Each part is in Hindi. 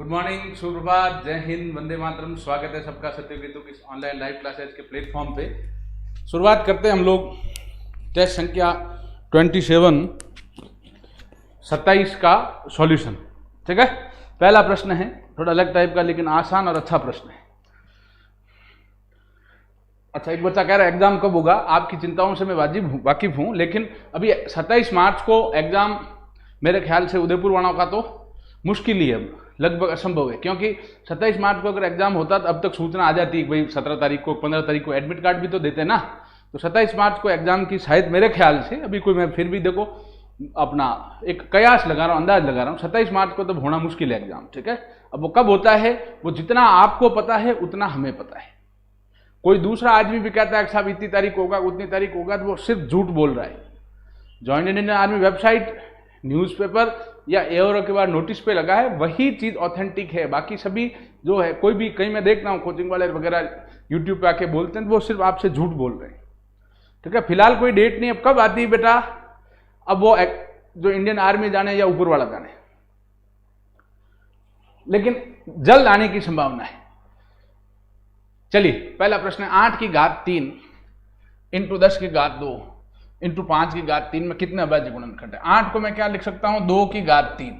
गुड मॉर्निंग, सुप्रभात, जय हिंद, वंदे मातरम। स्वागत है सबका सत्यव्रतों की ऑनलाइन लाइव क्लासेज के प्लेटफॉर्म पे। शुरुआत करते हैं हम लोग टेस्ट संख्या 27 का सॉल्यूशन। ठीक है, पहला प्रश्न है थोड़ा अलग टाइप का लेकिन आसान और अच्छा प्रश्न है। अच्छा, एक बच्चा कह रहा है एग्जाम कब होगा। आपकी चिंताओं से मैं वाकिफ हूं, लेकिन अभी 27 मार्च को एग्जाम मेरे ख्याल से उदयपुर वालों का तो मुश्किल ही है, लगभग असंभव है, क्योंकि 27 मार्च को अगर एग्जाम होता तो अब तक सूचना आ जाती भाई 17 तारीख को 15 तारीख को एडमिट कार्ड भी तो देते ना। तो 27 मार्च को एग्जाम की शायद मेरे ख्याल से अभी कोई, मैं फिर भी देखो अपना एक कयास लगा रहा हूँ, अंदाज लगा रहा हूँ, 27 मार्च को तो होना मुश्किल है एग्जाम। ठीक है, अब वो कब होता है, वो जितना आपको पता है उतना हमें पता है। कोई दूसरा आदमी भी कहता है कि साहब इतनी तारीख होगा उतनी तारीख होगा, तो वो सिर्फ झूठ बोल रहा है। Joint Indian army website, newspaper या एओरो के बाद नोटिस पे लगा है, वही चीज ऑथेंटिक है। बाकी सभी जो है, कोई भी कहीं मैं देखता हूँ कोचिंग वाले वगैरह यूट्यूब पे आके बोलते हैं, तो वो सिर्फ आपसे झूठ बोल रहे हैं। ठीक है, फिलहाल कोई डेट नहीं। अब कब आती है बेटा, अब वो जो इंडियन आर्मी जाने या ऊपर वाला जाने, लेकिन जल्द आने की संभावना है। चलिए, पहला प्रश्न है 8 की घात 3 इंटू 10 की घात 2 इंटू 5 की घात 3 में कितने अभाज्य गुणनखंड है। 8 को मैं क्या लिख सकता हूं, 2 की घात 3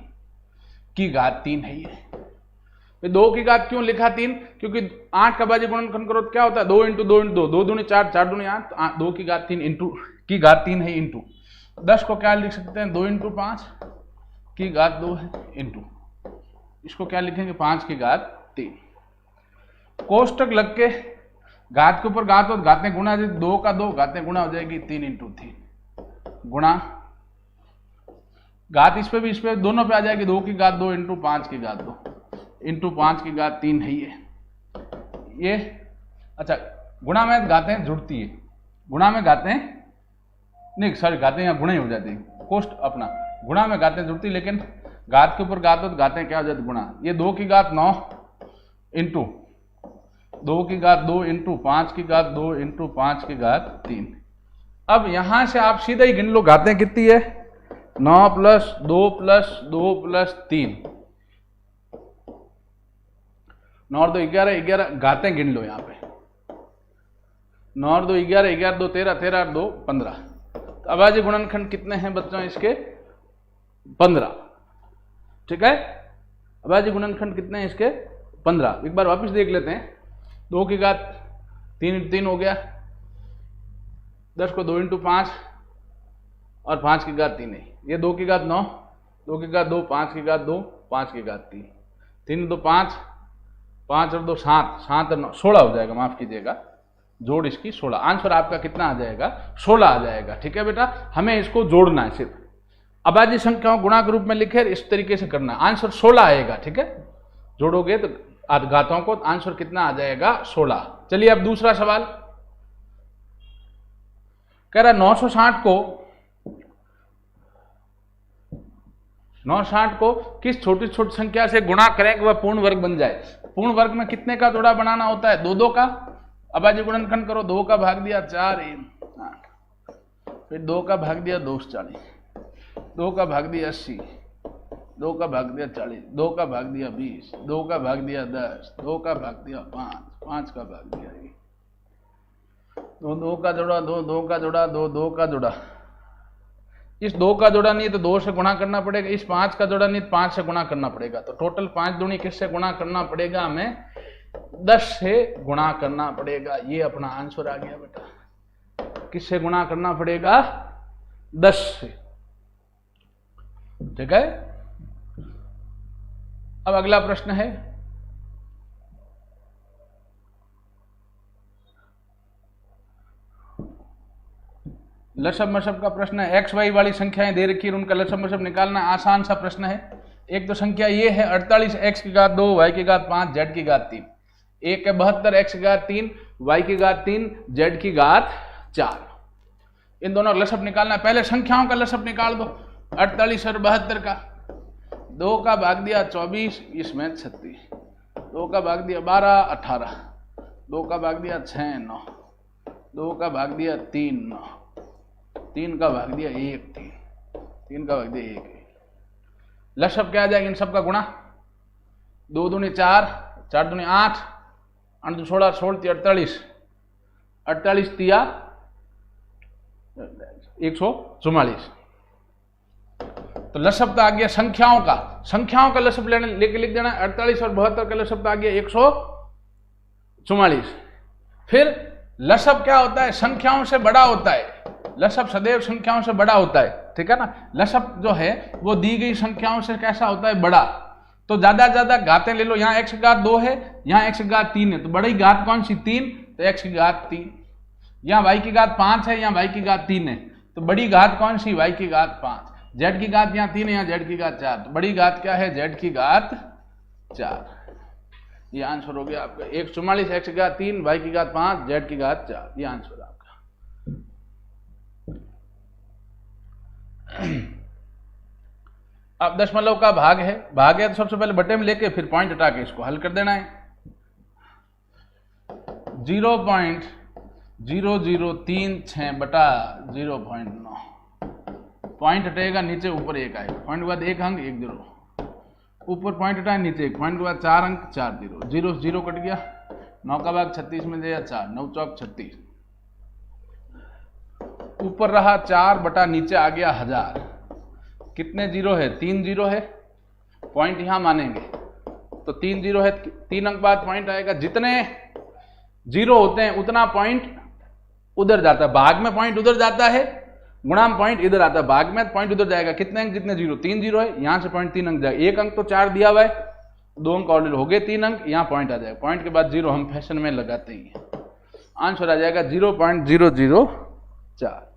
की घात 3 है ये। 2 की घात क्यों लिखा 3, क्योंकि 8 का अभाज्य गुणनखंड करो तो क्या होता है, 2 इंटू 2 इंटू 2, 2 दूनी 4, 4 दूनी 8, 2 की घात 3 इंटू की घात 3 है इंटू 10 को क्या लिख सकते हैं, 2 इंटू 5 की घात 2 है इंटू, इसको क्या लिखेंगे, 5 की घात 3। कोष्टक लग के घात के ऊपर घात हो, घातें गुणा, 2 का 2 घातें गुणा हो जाएगी, 3 इंटू 3 गुणा घात इस पे भी इस पे दोनों पे आ जाएगी, 2 की घात 2 इंटू 5 की घात 2 इंटू 5 की घात 3 है ये। अच्छा, गुणा में घातें जुड़ती है, गुणा में घातें नहीं, सॉरी घातें यहाँ गुणा ही हो जाती है, कोष्ट अपना गुणा में घातें जुड़ती, लेकिन घात के ऊपर घात हो तो घातें क्या हो जाती, गुणा। ये 2 की घात 9 इंटू 2 की घात 2 इंटू 5 की घात 2 इंटू 5 की घात 3। अब यहां से आप सीधा ही गिन लो घातें कितनी है, 9 प्लस 2 प्लस 2 प्लस 3, 9 और 2 11, 11 घातें गिन लो। यहां पे 9 और 2 11, 11 2 13, 13 और 2 15। तो अभाज्य गुणनखंड कितने हैं बच्चों इसके, 15। ठीक है, अभाज्य गुणनखंड कितने हैं इसके, 15। एक बार वापस देख लेते हैं। 2 की घात 3 हो गया, 10 को 2 इंटू 5 और 5 की घात 3 है। ये 2 की घात 9, 2 की घात 2, 5 की घात 2, 5 की घात 3, 3 2 5, 5 और 2 7, 7 और 9 16 हो जाएगा, माफ कीजिएगा, जोड़ इसकी 16। आंसर आपका कितना आ जाएगा, 16 आ जाएगा। ठीक है बेटा, हमें इसको जोड़ना है, सिर्फ अभाज्य संख्याओं गुणा के रूप में लिखे, इस तरीके से करना, आंसर 16 आएगा। ठीक है, जोड़ोगे तो घातों को, आंसर कितना आ जाएगा, 16। चलिए अब दूसरा सवाल कह रहा है 960 को किस छोटी छोटी संख्या से गुणा करें कि वह पूर्ण वर्ग बन जाए। पूर्ण वर्ग में कितने का जोड़ा बनाना होता है, 2 2 का। अभाज्य गुणनखंड करो, 2 का भाग दिया 4 8, फिर 2 का भाग दिया 2 40, 2 का भाग दिया 80, 2 का भाग दिया 40, 2 का भाग दिया 20, 2 का भाग दिया 10, 2 का भाग दिया 5, 5 का भाग दिया 1, 2 का जोड़ा 2, 2 का जोड़ा 2, 2 का जोड़ा, इस 2 का जोड़ा नहीं तो 2 से गुणा करना पड़ेगा, इस 5 का जोड़ा नहीं तो 5 से गुणा करना पड़ेगा। तो टोटल 5 दूनी किससे गुणा करना पड़ेगा, हमें 10 से गुणा करना पड़ेगा। ये अपना आंसर आ गया बेटा, किससे गुणा करना पड़ेगा, 10 से। ठीक है, अब अगला प्रश्न है लसब मसब का प्रश्न है। एक्स वाई वाली संख्याएं दे रखी है, उनका लसब मसब निकालना आसान सा प्रश्न है। एक तो संख्या ये है 48 एक्स की घात 2 वाई की घात 5 जेड की घात 3, एक है 72 एक्स की घात 3 वाई की घात 3 जेड की घात 4। इन दोनों का लसब निकालना है। पहले संख्याओं का लसब निकाल दो, 48 और 72 का। 2 का भाग दिया 24, इसमें 36, 2 का भाग दिया 12 18, 2 का भाग दिया 6 9, 2 का भाग दिया 3 9, 3 का भाग दिया 1 3, 3 का भाग दिया 1 1। लसब क्या आ जाएगा इन सब का गुणा, 2 दूनी 4, 4 दूनी 8, 8 दू 16, 16 48, 48 तिया 144। तो लसब तो आ गया संख्याओं का लसब लेके लिख देना। 48 और 72 का लसब तो आ गया 144। फिर लसब क्या होता है? संख्याओं से बड़ा होता है। लसब सदैव संख्याओं से बड़ा होता है, ठीक है ना। लसब जो है वो दी गई संख्याओं से कैसा होता है? बड़ा। तो ज्यादा घातें ले लो। यहाँ x की घात 2 है, यहाँ x की घात 3 है, तो बड़ी घात कौन सी? 3, तो x की घात 3। यहाँ y की घात 5 है, यहाँ y की घात 3 है, तो बड़ी घात कौन सी? y की घात 5। z की घात यहाँ 3 है, यहाँ z की घात 4, तो बड़ी घात क्या है? z की घात 4। ये आंसर हो गया आपका 144, x की घात 3, y की घात 5, z की घात 4। ये आंसर है आपका। अब दशमलव का भाग है तो सबसे पहले बटे में लेके फिर पॉइंट हटा के इसको हल कर देना है। 0.0036 बटा 0.9, पॉइंट हटेगा नीचे ऊपर 1 आएगा, पॉइंट के बाद 1 अंक 1 0, ऊपर पॉइंट हटाए नीचे 1, पॉइंट के बाद 4 अंक 4 0, 0 0 कट गया। 9 का भाग 36 में दिया 4, 9 चौक 36, ऊपर रहा 4 बटा नीचे आ गया 1000। कितने जीरो है? 3 जीरो है, पॉइंट यहां मानेंगे तो 3 जीरो है, 3 अंक बाद पॉइंट आएगा। जितने जीरो होते हैं उतना पॉइंट उधर जाता है, भाग में पॉइंट उधर जाता है, गुणा में पॉइंट इधर आता है, भाग में पॉइंट उधर जाएगा। कितने अंक? जितने जीरो, 3 जीरो है, यहां से पॉइंट 3 अंक जाएगा। 1 अंक तो 4 दिया हुआ है, 2 अंक और हो गए 3 अंक, यहां पॉइंट आ जाएगा। पॉइंट के बाद जीरो हम फैशन में लगाते ही हैं, आंसर आ जाएगा 0.004।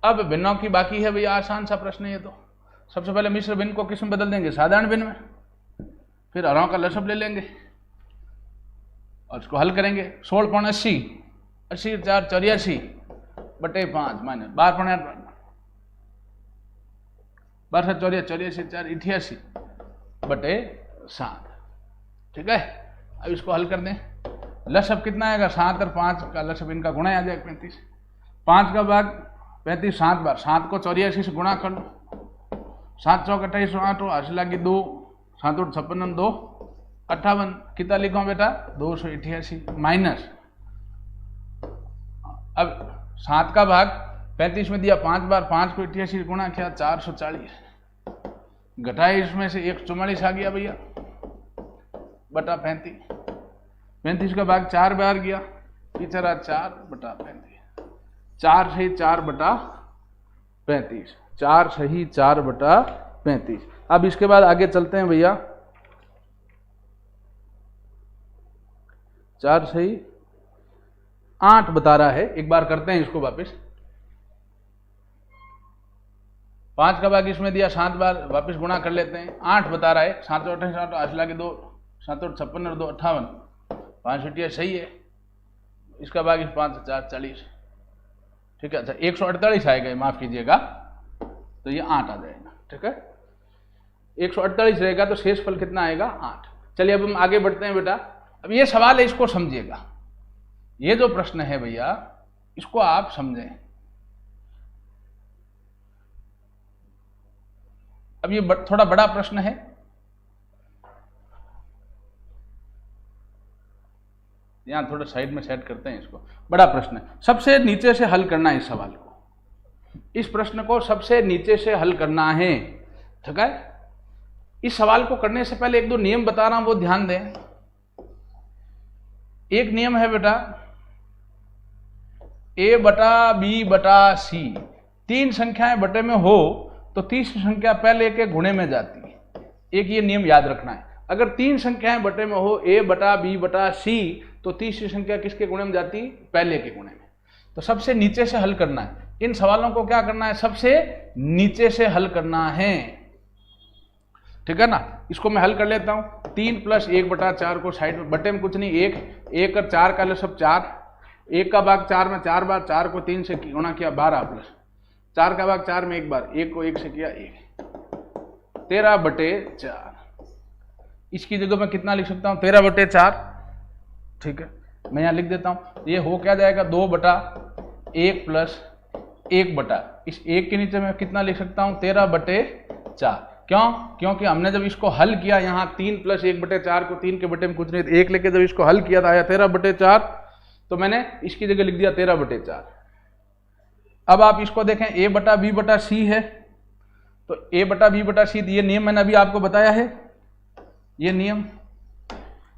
अब भिन्नों की बाकी है भैया, आसान सा प्रश्न है ये तो। सबसे पहले मिश्र भिन्न को किस में बदल देंगे? साधारण भिन्न में। फिर हरों का लसब ले लेंगे और इसको हल करेंगे। 16.80, 80 4 84 बटे 5 माइनस 12.8, 12 4 84 4 88 बटे 7, ठीक है। अब इसको हल कर दें। लसब कितना आएगा? 7 और 5 का लसब इनका गुणा आ जाएगा 35। 5 का भाग 35 7 बार, 7 को 84 से गुणा कर लो, 7 चौक 28, 8 8 लगी 2, 7 8 56 2 58। कितना लिखो बेटा? 288 माइनस, अब 7 का भाग 35 में दिया 5 बार, 5 को 88 गुणा किया 440, घटाए इसमें से 144 आ गया भैया बटा 35। 35 का भाग 4 बार गया, पीछे रहा 4 बटा 35, 4 सही 4 बटा 35, 4 सही 4 बटा 35। अब इसके बाद आगे चलते हैं भैया। 4 सही 8 बता रहा है, एक बार करते हैं इसको वापस। 5 का भाग इसमें दिया 7 बार, वापस गुणा कर लेते हैं। 8 बता रहा है, 7 28 8 8 लगे 2, 7 8 56 और 2 58, 5 8 सही है। इसका भाग 5 4 40, ठीक है। अच्छा 148 आएगा, माफ कीजिएगा, तो ये 8 आ जाएगा, ठीक है। 148 रहेगा तो शेष फल कितना आएगा? 8। चलिए अब हम आगे बढ़ते हैं बेटा। अब ये सवाल है, इसको समझिएगा। ये जो प्रश्न है भैया, इसको आप समझें। अब ये थोड़ा बड़ा प्रश्न है, यहां थोड़ा साइड में सेट करते हैं इसको। बड़ा प्रश्न है, सबसे नीचे से हल करना है इस सवाल को। इस प्रश्न को सबसे नीचे से हल करना है, ठीक है। इस सवाल को करने से पहले 1 2 नियम बता रहा हूं, वो ध्यान दें। एक नियम है बेटा, a बटा b बटा c, 3 संख्याएं बटे में हो तो तीसरी संख्या पहले के गुणे में जाती है। एक ये नियम याद रखना है। अगर 3 संख्याएं बटे में हो a बटा b बटा c, तो तीसरी संख्या किसके गुणे में जाती? पहले के गुणे में। तो सबसे नीचे से हल करना है। इन सवालों को क्या करना है? सबसे नीचे से हल करना है, ठीक है ना। इसको मैं हल कर लेता हूं। 3 + 1 बटा 4 को साइड में, बटे में कुछ नहीं, 1 1 और 4 का लसब 4, 1 का भाग 4 में 4 बार, 4 को 3 से गुणा किया 12 प्लस 4 का भाग 4 में 1 बार, 1 को 1 से किया 1, 13/4। इसकी जगह मैं कितना लिख सकता हूं? 13/4, ठीक है। मैं यहां लिख देता हूं, ये हो क्या जाएगा? 2/1 + 1/, इस 1 के नीचे मैं कितना लिख सकता हूँ 13/4। क्यों? क्योंकि हमने जब इसको हल किया यहाँ 3 + 1/4 को 3 के बटे में कुछ नहीं 1 लेके जब इसको हल किया था आया 13/4, तो मैंने इसकी जगह लिख दिया 13/4। अब आप इसको देखें a/b/c है, तो a/b/c ये नियम मैंने अभी आपको बताया है, ये नियम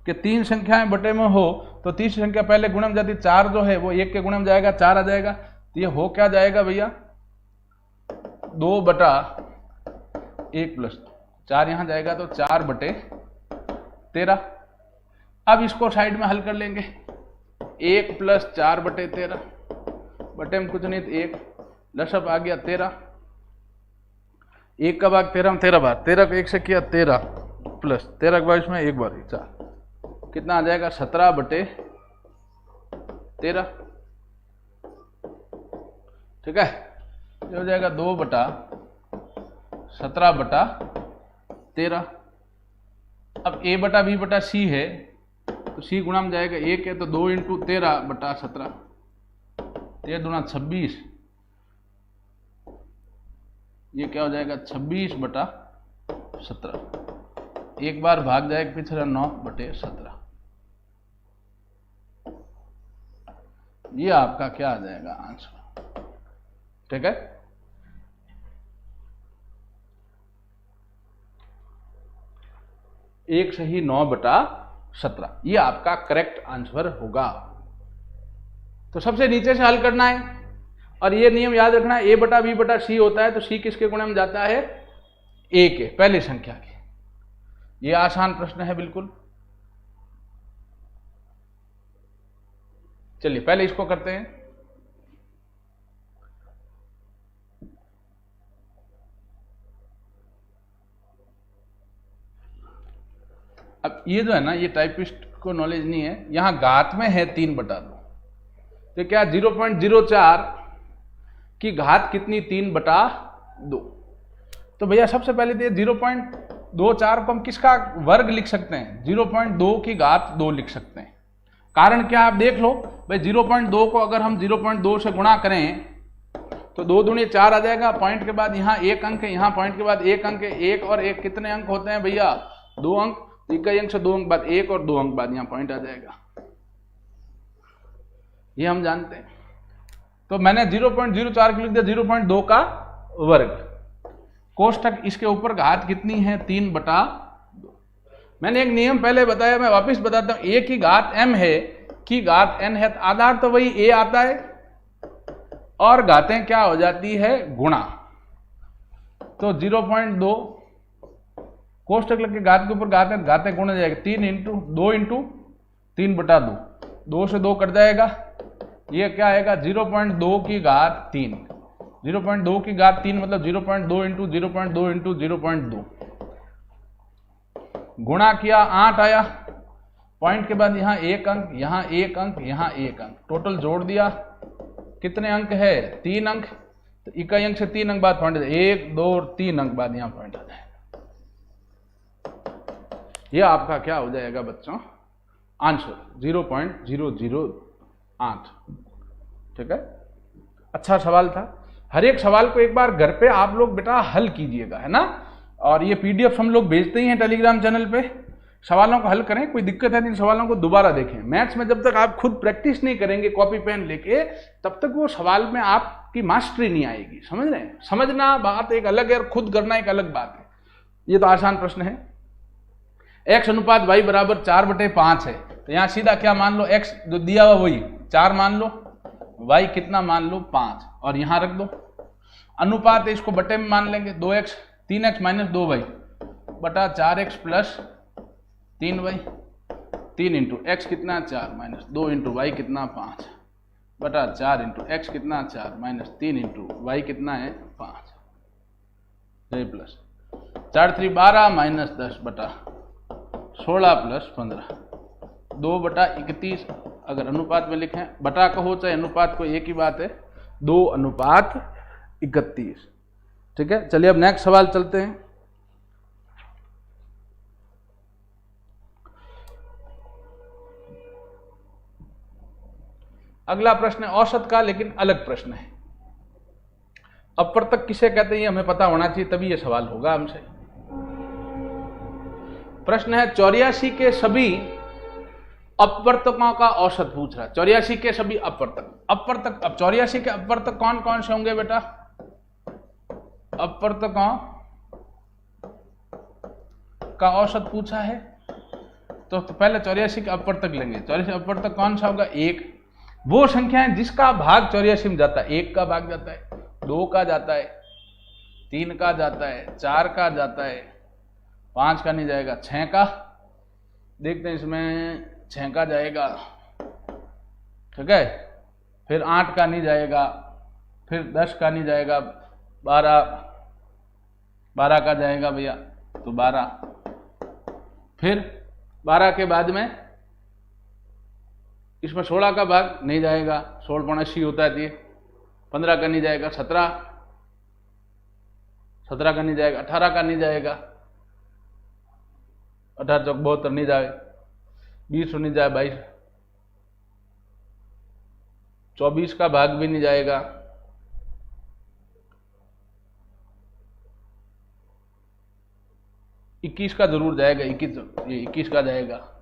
कि 3 संख्याएं बटे में हो तो तीसरी संख्या पहले गुणा में जाती, 4 जो है वो 1 के गुणा में जाएगा, 4 आ जाएगा। तो ये हो क्या जाएगा भैया 2/1 + 4 यहां जाएगा तो 4/13। अब इसको साइड में हल कर लेंगे, 1 + 4/13 बटे में कुछ नहीं तो 1 लसअप आ गया 13, 1 का भाग 13 में 13 बार, 13 को 1 से किया 13 प्लस 13 के बाद इसमें 1 बार 4, कितना आ जाएगा 17/13। ठीक है, ये हो जाएगा 2/17/13। अब a/b/c है तो c गुणा में जाएगा 1 है तो 2 × 13/17, 13 दूना 26, ये क्या हो जाएगा 26/17। एक बार भाग जाएगा पिछला 9/17। ये आपका क्या आ जाएगा आंसर। ठीक है, एक सही 9/17 ये आपका करेक्ट आंसर होगा। तो सबसे नीचे से हल करना है और ये नियम याद रखना है, a/b/c होता है तो c किसके गुणा में जाता है a के, पहली संख्या के। ये आसान प्रश्न है बिल्कुल। चलिए पहले इसको करते हैं। अब ये जो है ना, ये टाइपिस्ट को नॉलेज नहीं है, यहां घात में है 3/2, तो क्या 0.04 की घात कितनी 3/2। तो भैया सबसे पहले तो 0.24 को हम किसका वर्ग लिख सकते हैं, 0.2 की घात 2 लिख सकते हैं। कारण क्या आप देख लो भाई, 0.2 को अगर हम 0.2 से गुणा करें तो 2 दूनी 4 आ जाएगा, पॉइंट के बाद यहाँ 1 अंक है, यहाँ पॉइंट के बाद 1 अंक है, 1 और 1 कितने अंक होते हैं भैया 2 अंक, इकाई अंक से 2 अंक बाद 1 और 2 अंक बाद यहाँ पॉइंट आ जाएगा, ये हम जानते हैं। तो मैंने 0.04 को लिख दिया 0.2 का वर्ग, कोष्ठक इसके ऊपर घात कितनी है 3/2। मैंने एक नियम पहले बताया, मैं वापस बताता हूं, a की घात m है की घात n है, तो आधार तो वही a आता है और घातें क्या हो जाती है गुणा। तो 0.2 कोष्ठक लग के घात के ऊपर घातें गुणा जाएगा, 2 × 3/2, 2 से 2 कट जाएगा, ये क्या आएगा 0.2 की घात 3, 0.2 की घात 3 मतलब 0.2 × 0.2 × 0.2 गुणा किया 8 आया, पॉइंट के बाद यहाँ 1 अंक, यहाँ 1 अंक, यहाँ 1 अंक, टोटल जोड़ दिया कितने अंक है 3 अंक, तो इकाई अंक से 3 अंक बाद पॉइंट 1 2 और 3 अंक बाद यहाँ पॉइंट आ जाएगा। ये आपका क्या हो जाएगा बच्चों आंसर 0.008। ठीक है, अच्छा सवाल था। हर एक सवाल को एक बार घर पे आप लोग बेटा हल कीजिएगा, है ना। और ये पीडीएफ हम लोग भेजते ही हैं टेलीग्राम चैनल पे, सवालों को हल करें, कोई दिक्कत है नहीं, सवालों को दोबारा देखें। मैथ्स में जब तक आप खुद प्रैक्टिस नहीं करेंगे कॉपी पेन लेके, तब तक वो सवाल में आपकी मास्टरी नहीं आएगी, समझ रहे हैं। समझना बात एक अलग है और खुद करना एक अलग बात है। ये तो आसान प्रश्न है, x अनुपात y बराबर 4/5 है, तो यहाँ सीधा क्या मान लो, x जो दिया हुआ वही 4 मान लो, y कितना मान लो 5, और यहाँ रख दो। अनुपात है, इसको बटे में मान लेंगे, 2x 3x - 2y बटा 4x + 3y, 3 × x कितना 4 - 2 × y कितना 5 बटा 4 × x कितना 4 - 3 × y कितना है 5, प्लस 4 × 3 12 - 10 बटा 16 + 15, 2/31। अगर अनुपात में लिखें, बटा का हो चाहे अनुपात को, एक ही बात है, 2/31। ठीक है, चलिए अब नेक्स्ट सवाल चलते हैं। अगला प्रश्न है औसत का, लेकिन अलग प्रश्न है। अपवर्तक किसे कहते हैं ये हमें पता होना चाहिए, तभी ये सवाल होगा हमसे। प्रश्न है 84 के सभी अपवर्तकों का औसत पूछ रहा है। 84 के सभी अपवर्तक अब 84 के अपवर्तक कौन कौन से होंगे बेटा? अपवर्तकों का औसत पूछा है तो पहले 84 के अपवर्तक लेंगे। 84 अपवर्तक कौन सा होगा? 1। वो संख्या है जिसका भाग 84 में जाता है। 1 का भाग जाता है, 2 का जाता है, 3 का जाता है, 4 का जाता है, 5 का नहीं जाएगा, 6 का देखते हैं, इसमें 6 का जाएगा, ठीक है, फिर 8 का नहीं जाएगा, फिर 10 का नहीं जाएगा, 12 का जाएगा भैया तो 12, फिर 12 के बाद में इसमें 16 का भाग नहीं जाएगा, 16.80 होता है ये, 15 का नहीं जाएगा, 17 का नहीं जाएगा, 18 का नहीं जाएगा, 18 चौक 72 नहीं जाए, 20 नहीं जाए, 22, 24 का भाग भी नहीं जाएगा, 21 का जरूर जाएगा, 21 का जाएगा,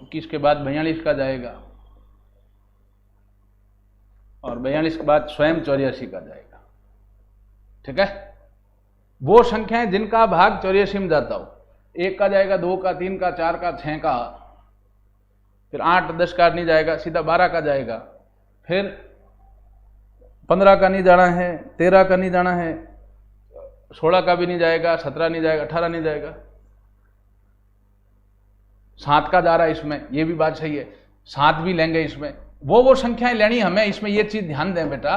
21 के बाद 42 का जाएगा, और 42 के बाद स्वयं 84 का जाएगा। ठीक है, वो संख्याएं जिनका भाग 84 में जाता हो, 1 का जाएगा, 2 का, 3 का, 4 का, 6 का, फिर 8 10 का नहीं जाएगा, सीधा 12 का जाएगा, फिर 15 का नहीं जाना है, 13 का नहीं जाना है, 16 का भी नहीं जाएगा, 17 नहीं जाएगा, 18 नहीं जाएगा, 7 का जा रहा है इसमें, ये भी बात सही है, 7 भी लेंगे इसमें। वो संख्याएं लेनी हमें, इसमें ये चीज ध्यान दें बेटा।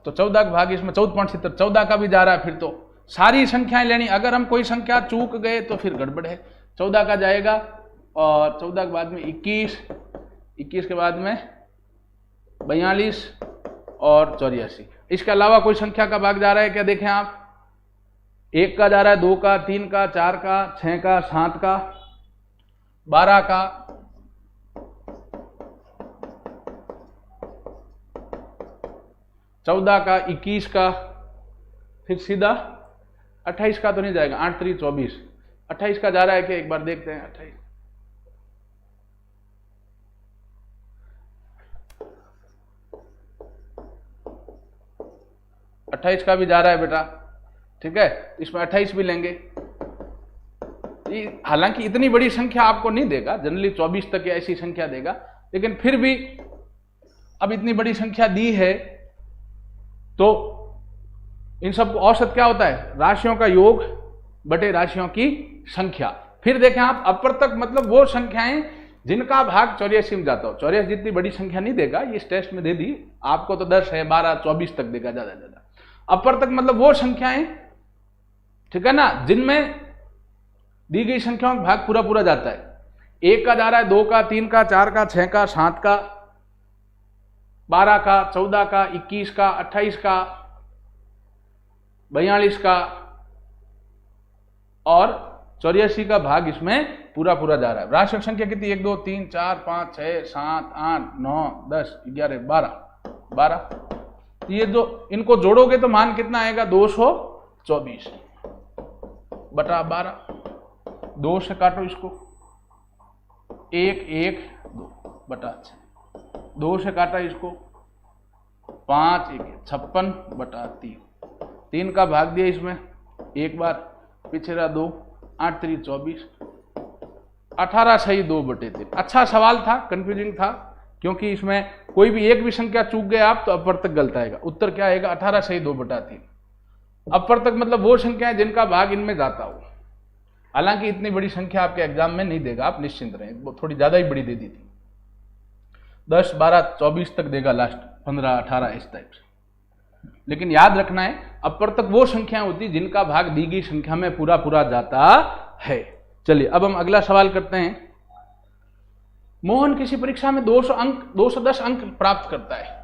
तो 14 का भाग इसमें 14.70, 14 का भी जा रहा है, फिर तो सारी संख्याएं लेनी। अगर हम कोई संख्या चूक गए तो फिर गड़बड़ है। 14 का जाएगा, और 14 के बाद में 21, 21 के बाद में 42 और 84। इसके अलावा कोई संख्या का भाग जा रहा है क्या? देखें आप, 1 का जा रहा है, 2 का, 3 का, 4 का, 6 का, 7 का, 12 का, 14 का, 21 का, फिर सीधा 28 का तो नहीं जाएगा, 8 3 24, 28 का जा रहा है क्या? एक बार देखते हैं। 28 का भी जा रहा है बेटा, ठीक है, इसमें 28 भी लेंगे। हालांकि इतनी बड़ी संख्या आपको नहीं देगा, जनरली 24 तक या ऐसी संख्या देगा, लेकिन फिर भी अब इतनी बड़ी संख्या दी है तो इन सब औसत क्या होता है? राशियों का योग बटे राशियों की संख्या। फिर देखें आप, अपवर्तक मतलब वो संख्याएं जिनका भाग 84 में जाता हो। 84 जितनी बड़ी संख्या नहीं देगा, ये इस टेस्ट में दे दी आपको, तो 10 है, 12 24 तक देगा ज्यादा ज्यादा। अपवर्तक मतलब वो संख्याएं, ठीक है ना, जिनमें दी गई संख्याओं का भाग पूरा पूरा जाता है। 1 का जा रहा है, 2 का, 3 का, 4 का, 6 का, 7 का, 12 का, 14 का, 21 का, 28 का, 42 का और 84 का भाग इसमें पूरा पूरा जा रहा है। राशिक संख्या कितनी? 1 2 3 4 5 6 7 8 9 10 11 12। ये जो इनको जोड़ोगे तो मान कितना आएगा? 224 बटा 12। 2 से काटो इसको, 1 1 2 बटा 6। 2 से काटा इसको, 5 1 56 बटा 3। 3 का भाग दिया इसमें एक बार, पीछे रहा 2, 8 3 24, 18 सही 2 बटे 3। अच्छा सवाल था, कंफ्यूजिंग था, क्योंकि इसमें कोई भी एक भी संख्या चूक गए आप तो अपवर्तक गलत आएगा। उत्तर क्या आएगा? 18 सही 2 बटा 3। अपवर्तक मतलब वो संख्याएं जिनका भाग इनमें जाता हो। हालांकि इतनी बड़ी संख्या आपके एग्जाम में नहीं देगा, आप निश्चिंत रहें, वो थोड़ी ज्यादा ही बड़ी दे दी थी, 10 12 24 तक देगा, लास्ट 15 18 इस टाइप से। लेकिन याद रखना है, अपवर्तक वो संख्या होती है जिनका भाग दी गई संख्या में पूरा पूरा जाता है। चलिए अब हम अगला सवाल करते हैं। मोहन किसी परीक्षा में 210 अंक प्राप्त करता है।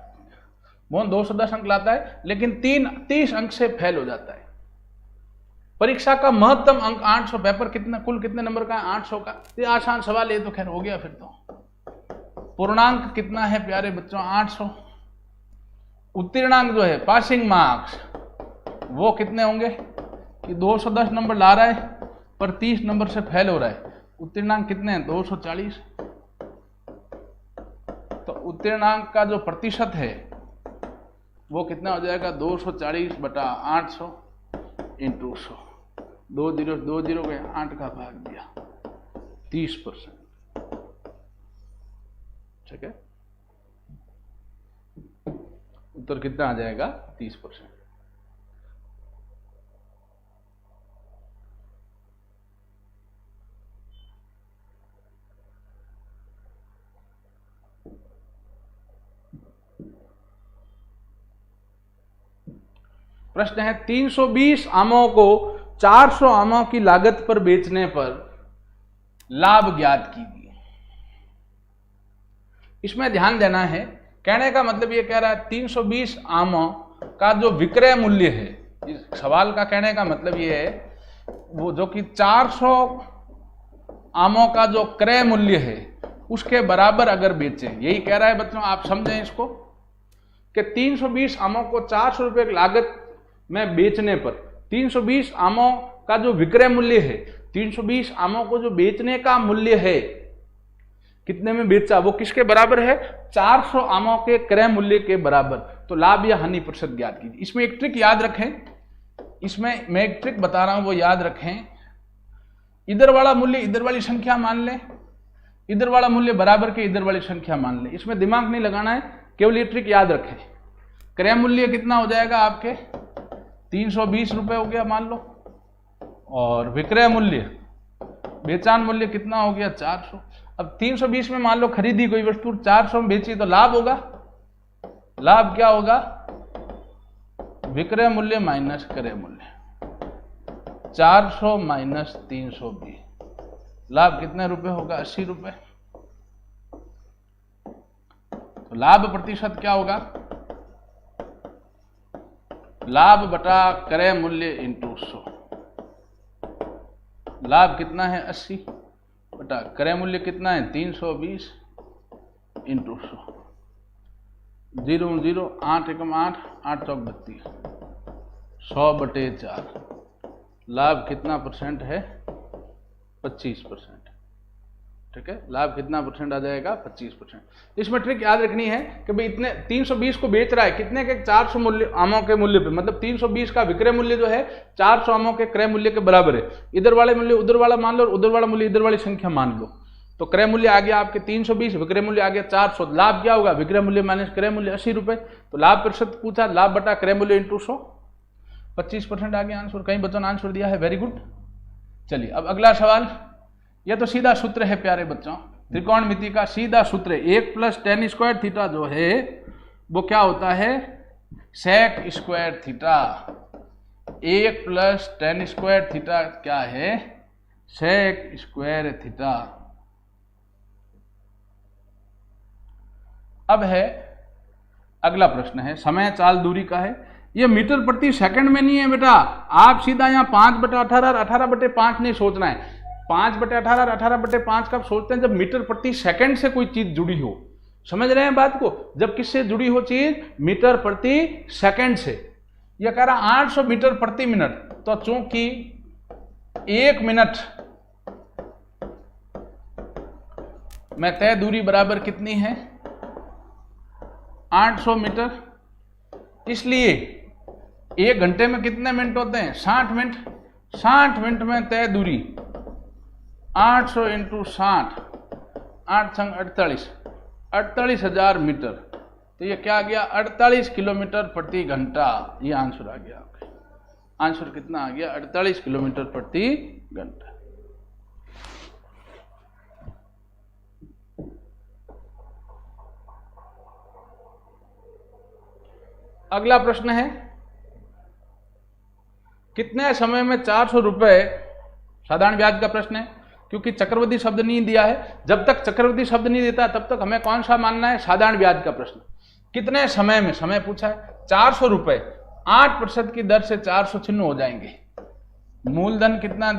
मोहन 210 अंक लाता है, लेकिन 30 अंक से फेल हो जाता है। परीक्षा का महत्तम अंक 800, पेपर कितना, कुल कितने नंबर का है? 800 का। ये आसान सवाल है, तो खैर हो गया फिर तो। पूर्णांक कितना है प्यारे बच्चों? 800। उत्तीर्णांक जो है पासिंग मार्क्स वो कितने होंगे कि 210 नंबर ला रहा है पर 30 नंबर से फेल हो रहा है। उत्तीर्णांक कितने हैं? 240। तो उत्तीर्णांक का जो प्रतिशत है वो कितना हो जाएगा? 240/800 इंटू 100। 2 0 के 8 का भाग दिया 30%। ठीक है, उत्तर कितना आ जाएगा? 30%। प्रश्न है 320 आमों को 400 आमों की लागत पर बेचने पर लाभ ज्ञात कीजिए। इसमें ध्यान देना है, कहने का मतलब ये कह रहा है 320 आमों का जो विक्रय मूल्य है, इस सवाल का कहने का मतलब ये है वो जो कि 400 आमों का जो क्रय मूल्य है उसके बराबर अगर बेचें, यही कह रहा है बच्चों। आप समझें इसको कि 320 आमों को 400 रुपए की लागत में बेचने पर 320 आमों का जो विक्रय मूल्य है, 320 आमों को जो बेचने का मूल्य है, कितने में बेचा, वो किसके बराबर है? 400 आमों के क्रय मूल्य के बराबर। तो लाभ या हानि प्रतिशत ज्ञात कीजिए। इसमें एक ट्रिक याद रखें, इसमें मैं एक ट्रिक बता रहा हूं वो याद रखें। इधर वाला मूल्य इधर वाली संख्या मान लें, इधर वाला मूल्य बराबर के इधर वाली संख्या मान लें। इसमें दिमाग नहीं लगाना है, केवल ये ट्रिक याद रखें। क्रय मूल्य कितना हो जाएगा आपके? 320 रुपए हो गया मान लो, और विक्रय मूल्य, बेचान मूल्य कितना हो गया? 400। अब 320 में मान लो खरीदी कोई वस्तु, 400 में बेची, तो लाभ होगा। लाभ क्या होगा? विक्रय मूल्य माइनस क्रय मूल्य, 400 माइनस 320, लाभ कितने रुपए होगा? 80 रुपए। तो लाभ प्रतिशत क्या होगा? लाभ बटा क्रय मूल्य इंटू 100। लाभ कितना है? 80 बटा क्रय मूल्य कितना है? 320 इंटू 100। 0 0 8 एकम 8, 8 चौक 32, 100/4। लाभ कितना परसेंट है? 25%। ठीक है, लाभ कितना परसेंट आ जाएगा? 25%। इसमें ट्रिक याद रखनी है कि भाई इतने 320 को बेच रहा है, कितने के? 400 मूल्य आमों के मूल्य पे, मतलब 320 का विक्रय मूल्य जो है 400 आमों के क्रय मूल्य के बराबर है। इधर वाले मूल्य उधर वाला मान लो और उधर वाला मूल्य इधर वाली संख्या मान लो। तो क्रय मूल्य आ गया आपके 320, विक्रय मूल्य आ गया 400। लाभ क्या होगा? विक्रय मूल्य माइनस क्रय मूल्य 80 रुपए। तो लाभ प्रतिशत पूछा, लाभ बटा क्रय मूल्य इंटू 100, 25% आ गया आंसर। कहीं बच्चों ने आंसर दिया है, वेरी गुड। चलिए अब अगला सवाल, यह तो सीधा सूत्र है प्यारे बच्चों, त्रिकोणमिति का सीधा सूत्र है। 1 + tan स्क्वायर थीटा जो है वो क्या होता है? sec square theta. 1 + tan square theta क्या है? sec square theta. अब है अगला प्रश्न है, समय चाल दूरी का है। ये मीटर प्रति सेकंड में नहीं है बेटा, आप सीधा यहाँ 5/18 और 18/5 नहीं सोचना है। 5/18 और 18/5 कब सोचते हैं? जब मीटर प्रति सेकंड से कोई चीज जुड़ी हो। समझ रहे हैं बात को? जब किससे जुड़ी हो चीज? मीटर प्रति सेकंड से। यह कह रहा 800 मीटर प्रति मिनट। तो चूंकि 1 मिनट में तय दूरी बराबर कितनी है? 800 मीटर, इसलिए 1 घंटे में कितने मिनट होते हैं? 60 मिनट। 60 मिनट में तय दूरी 800 इंटू 60, 8 संग 48, 48,000 मीटर। तो ये क्या आ गया? 48 किलोमीटर प्रति घंटा। ये आंसर आ गया आपका। आंसर कितना आ गया? 48 किलोमीटर प्रति घंटा। अगला प्रश्न है, कितने समय में 400 रुपए, साधारण ब्याज का प्रश्न है क्योंकि चक्रवृद्धि शब्द नहीं दिया है। जब तक चक्रवृद्धि शब्द नहीं देता तब तक हमें कौन सा मानना है? साधारण ब्याज का प्रश्न। कितने समय में, समय पूछा है। 400 रुपए, 8% की दर से 400 छिन्न हो जाएंगे। मूलधन कितना?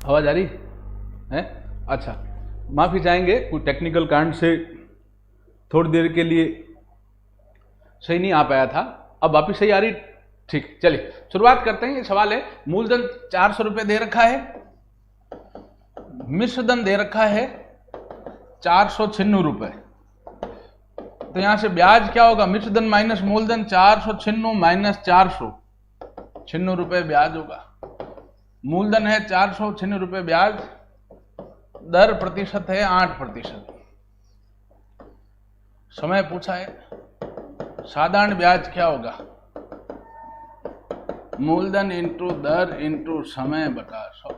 आवाज आ रही है? अच्छा, माफी चाहेंगे, कोई टेक्निकल कारण से थोड़ी देर के लिए सही नहीं आ पाया था, अब वापिस सही आ रही? ठीक, चलिए शुरुआत करते हैं। ये सवाल है, मूलधन 400 रुपये दे रखा है, मिश्रधन दे रखा है 496 रुपये। तो यहां से ब्याज क्या होगा? मिश्रधन माइनस मूलधन, 496 माइनस 496 रुपये ब्याज होगा। मूलधन है 496 रुपये ब्याज, दर प्रतिशत है 8%। समय पूछा है, साधारण ब्याज क्या होगा? मूलधन इंटू दर इंटू समय बटा 100।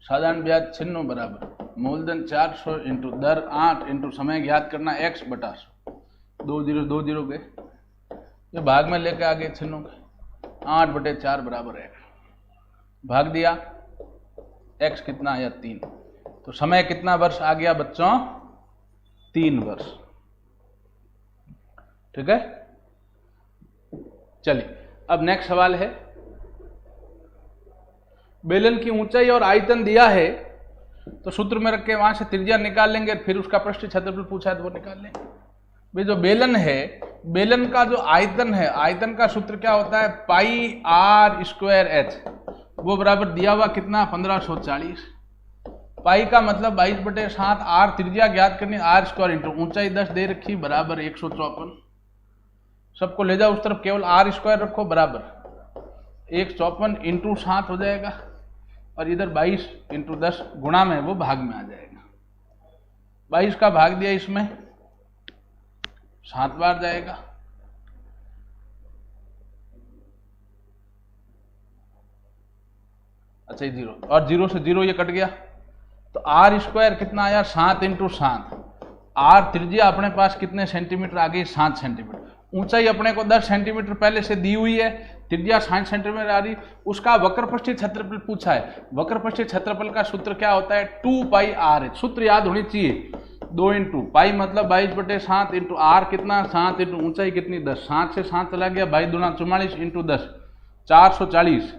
साधारण ब्याज 96 बराबर मूलधन 400 इंटू दर 8 इंटू समय ज्ञात करना x बटा 100। 2 0 गए, ये भाग में लेके आगे 96 के 8/4 बराबर है, भाग दिया, x कितना आया 3। तो समय कितना वर्ष आ गया बच्चों? 3 वर्ष। ठीक है, चलिए अब नेक्स्ट सवाल है, बेलन की ऊंचाई और आयतन दिया है, तो सूत्र में रख के वहां से त्रिज्या निकाल लेंगे, फिर उसका पृष्ठ क्षेत्रफल पूछा है तो वो निकाल लेंगे। भाई जो बेलन है, बेलन का जो आयतन है, आयतन का सूत्र क्या होता है? पाई आर स्क्वायर एच, वो बराबर दिया हुआ कितना? 1540। पाई का मतलब 22/7, आर त्रिज्या ज्ञात करनी, आर स्क्वायर इंटू ऊंचाई 10 दे रखी बराबर 154। सबको ले जाओ उस तरफ, केवल आर स्क्वायर रखो बराबर 154 इंटू 7 हो जाएगा, और इधर 22 इंटू 10 गुणा में वो भाग में आ जाएगा। 22 का भाग दिया इसमें 7 बार जाएगा, अच्छा 0 और 0 से 0 ये कट गया, तो आर स्क्वायर कितना आया? 7 इंटू 7। आर त्रिज्या अपने पास कितने सेंटीमीटर आ गई? 7 सेंटीमीटर। ऊंचाई अपने को 10 सेंटीमीटर पहले से दी हुई है, त्रिज्या 60 सेंटीमीटर आ रही। उसका वक्रपृष्ठीय क्षेत्रफल पूछा है। वक्रपृष्ठीय क्षेत्रफल का सूत्र क्या होता है? 2 पाई आर है। सूत्र याद होनी चाहिए, 2 इंटू पाई मतलब 22/7 इंटू आर कितना? 7 इंटू ऊंचाई कितनी? 10। 7 से 7 चला गया, 22 दूना 44 इंटू 10 440।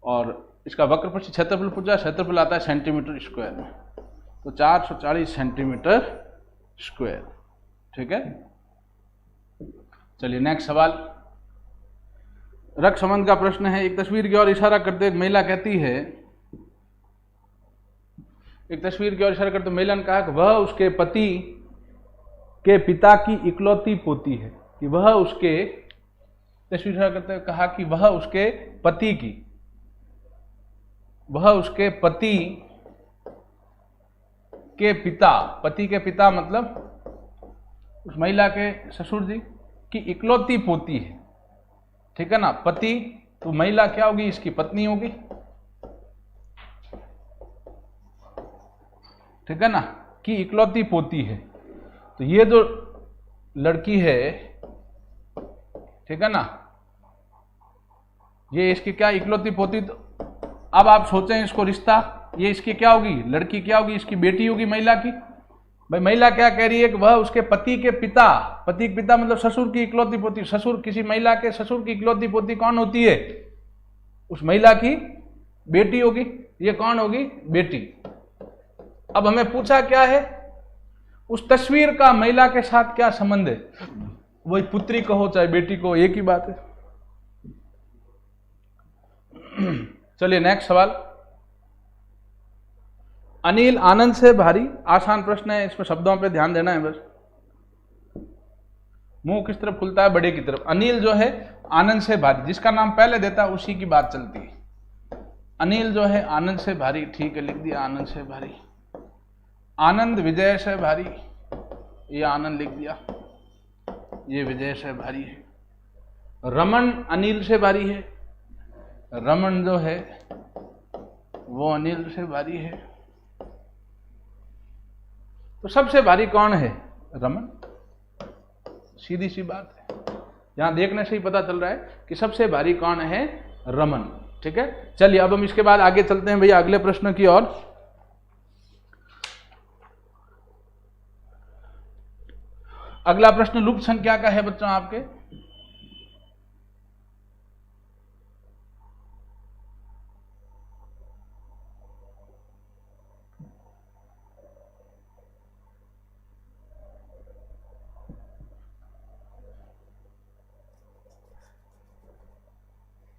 और इसका वक्रपृष्ठीय क्षेत्रफल पूछा, क्षेत्रफल आता है सेंटीमीटर स्क्वायर में, तो 440 सेंटीमीटर स्क्वायर। ठीक है, चलिए नेक्स्ट सवाल, रक्त संबंध का प्रश्न है। एक तस्वीर की ओर इशारा करते एक महिला कहती है, एक तस्वीर की ओर इशारा करते महिला ने कहा कि वह उसके पति के पिता की इकलौती पोती है, कि वह उसके, तस्वीर इशारा करते कहा कि वह उसके पति की, वह उसके पति के पिता, पति के पिता मतलब उस महिला के ससुर जी की इकलौती पोती है। ठीक है ना, पति तो महिला क्या होगी? इसकी पत्नी होगी। ठीक है ना, कि इकलौती पोती है। तो ये जो लड़की है, ठीक है ना, ये इसकी क्या इकलौती पोती। तो अब आप सोचें इसको रिश्ता, ये इसकी क्या होगी? लड़की क्या होगी? इसकी बेटी होगी महिला की। भाई महिला क्या कह रही है कि वह उसके पति के पिता, पति के पिता मतलब ससुर की इकलौती पोती। ससुर, किसी महिला के ससुर की इकलौती पोती कौन होती है? उस महिला की बेटी होगी। ये कौन होगी? बेटी। अब हमें पूछा क्या है? उस तस्वीर का महिला के साथ क्या संबंध है? वही पुत्री कहो चाहे बेटी को, एक ही बात है। चलिए नेक्स्ट सवाल, अनिल आनंद से भारी। आसान प्रश्न है, इसमें शब्दों पे ध्यान देना है बस। मुंह किस तरफ खुलता है? बड़े की तरफ। अनिल जो है आनंद से भारी, जिसका नाम पहले देता है उसी की बात चलती है। अनिल जो है आनंद से भारी, ठीक है लिख दिया आनंद से भारी। आनंद विजय से भारी, ये आनंद लिख दिया, ये विजय से भारी है। रमन अनिल से भारी है, रमन जो है वो अनिल से भारी है। तो सबसे भारी कौन है? रमन। सीधी सी बात है, यहां देखने से ही पता चल रहा है कि सबसे भारी कौन है? रमन। ठीक है, चलिए अब हम इसके बाद आगे चलते हैं भैया अगले प्रश्न की ओर। अगला प्रश्न लुप्त संख्या का है बच्चों आपके।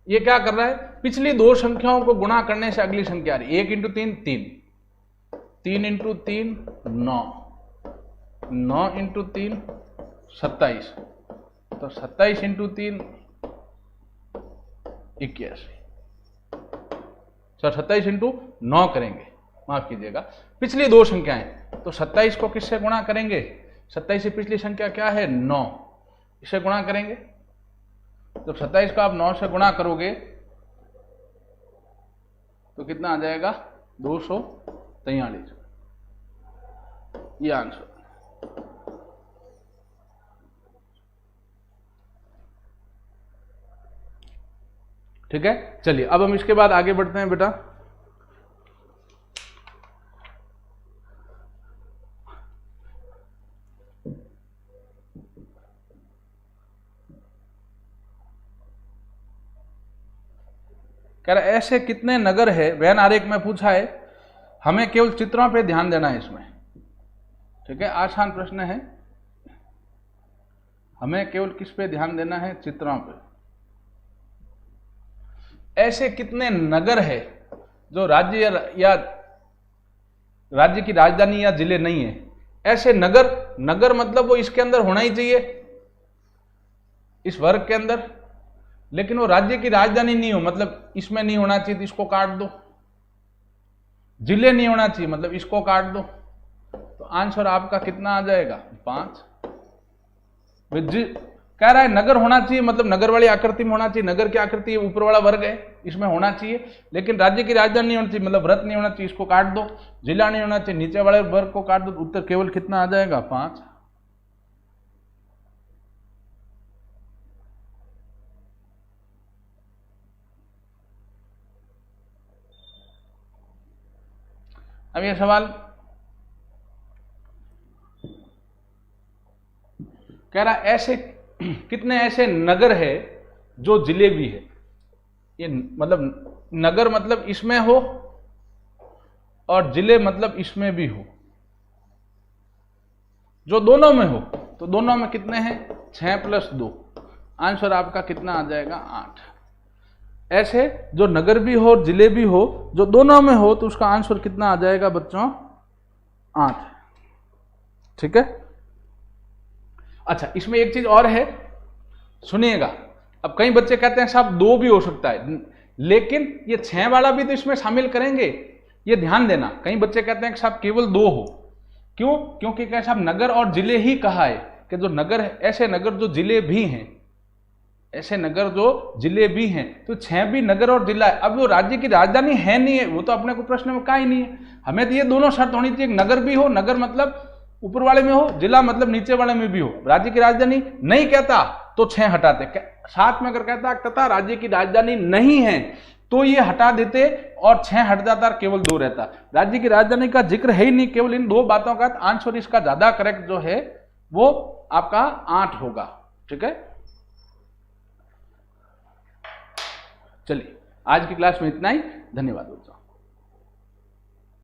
ये क्या कर रहा है, पिछली दो संख्याओं को गुणा करने से अगली संख्या आ रही है। 1 इंटू 3 3, 3 इंटू 3 9, 9 इंटू 3 27, तो 27 इंटू 3 81। सर 27 इंटू 9 करेंगे, माफ कीजिएगा, पिछली दो संख्याएं, तो 27 को किससे गुणा करेंगे, 27 से पिछली संख्या क्या है 9, इसे गुणा करेंगे। जब 27 को आप 9 से गुणा करोगे तो कितना आ जाएगा 243, ये आंसर। ठीक है, चलिए अब हम इसके बाद आगे बढ़ते हैं बेटा। कह रहा ऐसे कितने नगर है, वैन आरेख में पूछा है, हमें केवल चित्रों पे ध्यान देना है इसमें। ठीक है, आसान प्रश्न है, हमें केवल किस पे ध्यान देना है, चित्रों पे। ऐसे कितने नगर है जो राज्य या राज्य की राजधानी या जिले नहीं है। ऐसे नगर, नगर मतलब वो इसके अंदर होना ही चाहिए, इस वर्ग के अंदर, लेकिन वो राज्य की राजधानी नहीं हो, मतलब इसमें नहीं होना चाहिए तो इसको काट दो। जिले नहीं होना चाहिए, मतलब इसको काट दो। तो आंसर आपका कितना आ जाएगा 5। कह रहा है नगर होना चाहिए, मतलब नगर वाली आकृति में होना चाहिए, नगर की आकृति ऊपर वाला वर्ग है इसमें होना चाहिए, लेकिन राज्य की राजधानी नहीं होनी चाहिए, मतलब व्रत नहीं होना चाहिए, इसको काट दो। जिला नहीं होना चाहिए, नीचे वाले वर्ग को काट दो। उत्तर केवल कितना आ जाएगा 5। अब ये सवाल कह रहा ऐसे कितने ऐसे नगर है जो जिले भी है। ये मतलब नगर मतलब इसमें हो और जिले मतलब इसमें भी हो, जो दोनों में हो। तो दोनों में कितने हैं 6 + 2, आंसर आपका कितना आ जाएगा 8। ऐसे जो नगर भी हो और जिले भी हो, जो दोनों में हो, तो उसका आंसर कितना आ जाएगा बच्चों 8। ठीक है, अच्छा इसमें एक चीज और है, सुनिएगा। अब कई बच्चे कहते हैं साहब 2 भी हो सकता है, लेकिन ये 6 वाला भी तो इसमें शामिल करेंगे, ये ध्यान देना। कई बच्चे कहते हैं कि साहब केवल 2 हो, क्यों? क्योंकि क्या साहब नगर और जिले ही कहा है कि जो नगर है, ऐसे नगर जो जिले भी हैं, ऐसे नगर जो जिले भी हैं, तो 6 भी नगर और जिला है। अब वो राज्य की राजधानी है नहीं है, वो तो अपने को प्रश्न में कहा ही नहीं है। हमें तो ये दोनों शर्त होनी चाहिए, नगर भी हो, नगर मतलब ऊपर वाले में हो, जिला मतलब नीचे वाले में भी हो। राज्य की राजधानी नहीं कहता तो 6 हटाते, साथ में अगर कहता तथा राज्य की राजधानी नहीं है तो ये हटा देते और 6 हट जाता और केवल 2 रहता। राज्य की राजधानी का जिक्र है ही नहीं, केवल इन 2 बातों का। आंसर इसका ज्यादा करेक्ट जो है वो आपका 8 होगा। ठीक है, चलिए आज की क्लास में इतना ही, धन्यवाद दोस्तों।